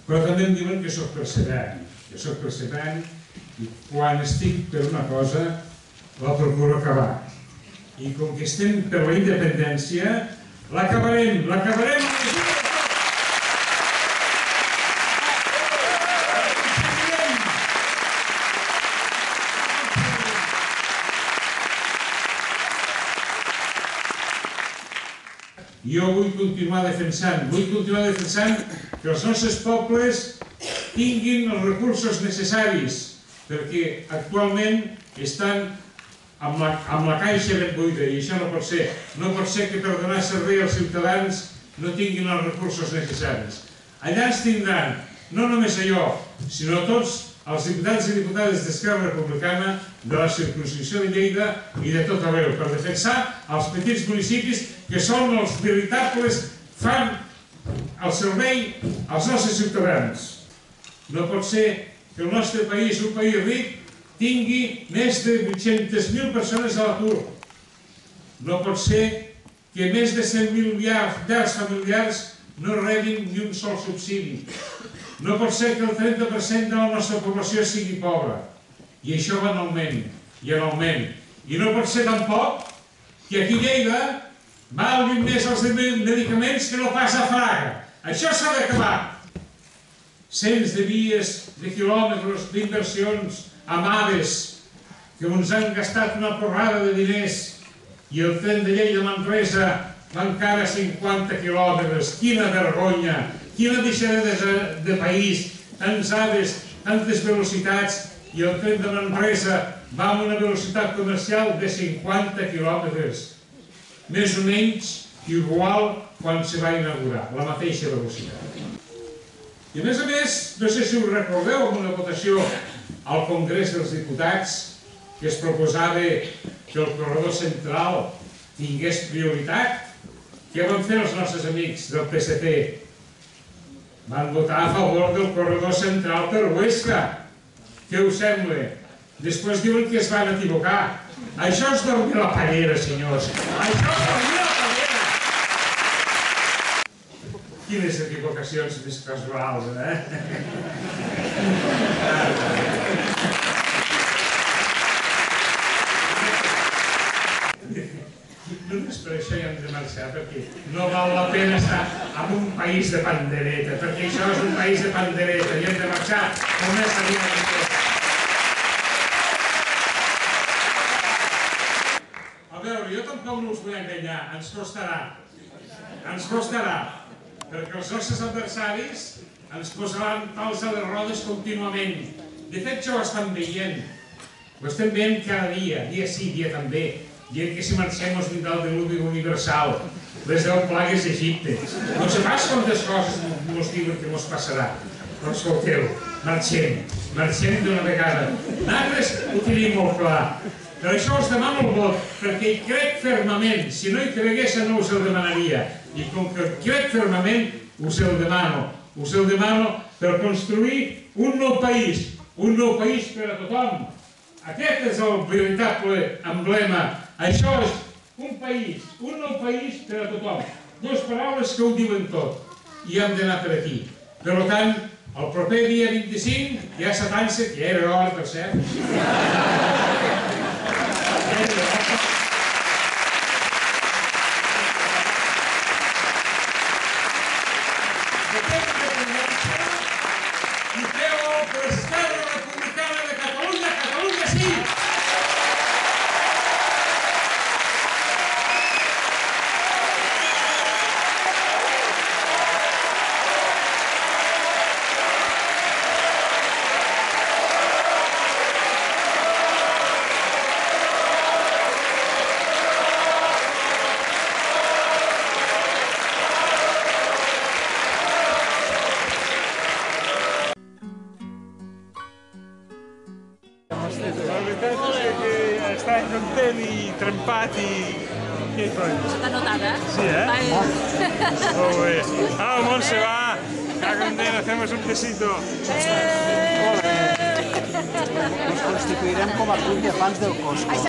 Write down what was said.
però també em diuen que soc perseverant, i quan estic per una cosa la procuro acabar. I com que estem per la independència, l'acabarem! Jo vull continuar defensant que els nostres pobles tinguin els recursos necessaris, perquè actualment estan amb la caixa ben buida, i això no pot ser. No pot ser que per donar servei als ciutadans no tinguin els recursos necessaris. Allà ens tindran, no només allò, sinó tots els diputats i diputades d'Esquerra Republicana, de la circumscripció de Lleida i de tot arreu, per defensar els petits municipis que són els veritables, fan el servei als nostres ciutadans. No pot ser que el nostre país, un país ric, tingui més de 800.000 persones a l'atur. No pot ser que més de 100.000 llars familiars no rebin ni un sol subsidi. No pot ser que el 30% de la nostra població sigui pobra. I això va en augment, I no pot ser tampoc que aquí a Lleida valguin més els medicaments que no pas a Fraga. Això s'ha d'acabar. Cents de vies, de quilòmetres, d'inversions amades que ens han gastat una porrada de diners, i el tren de Lleida a Manresa va encara 50 quilòmetres. Quina vergonya, quina deixadesa de país, tants aves, tantes velocitats, i el tren de Manresa va amb una velocitat comercial de 50 quilòmetres. Més o menys igual quan se va inaugurar, la mateixa velocitat. I a més, no sé si us recordeu en una votació al Congrés dels Diputats que es proposava que el corredor central tingués prioritat. Què van fer els nostres amics del PSC? Van votar a favor del corredor central per Huesca. Què us sembla? Després diuen que es van equivocar. Això és dormir la pallera, senyors. Això és dormir la pallera. Quines equivocacions més casuals, Només per això ja hem de marxar, perquè no val la pena estar en un país de pandereta, perquè això és un país de pandereta, i hem de marxar com més aviat millor. A veure, jo tampoc no us vull enganyar, ens costarà, perquè els nostres adversaris ens posaran pals a les rodes contínuament. De fet, ja ho estan veient. Ho estem veient cada dia sí, dia també, dient que si marxem ens vindrà el diluvi universal, les 10 plagues d'Egipte. No sé pas quantes coses ens diuen que ens passarà. Però escolteu, marxem d'una vegada. Nosaltres ho tenim molt clar. Per això us demano el vot, perquè hi crec fermament. Si no hi cregués, no us el demanaria. I com que crec fermament, us el demano. Us el demano per construir un nou país per a tothom. Aquest és el veritable emblema. Això és un nou país per a tothom. Dues paraules que ho diuen tot. I hem d'anar per aquí. Per tant, el proper dia 25 ja s'atansa, que ja era hora, per cert. I feu per Esquerra Republicana de Catalunya, Catalunya sí! La veritat és que està content i trempat i... Què hi pots? S'ha notat, Sí, Molt bé. Montse, va! Cago en Déu, hacemos un besito. Nos constituirem com a club de fans del Cosco.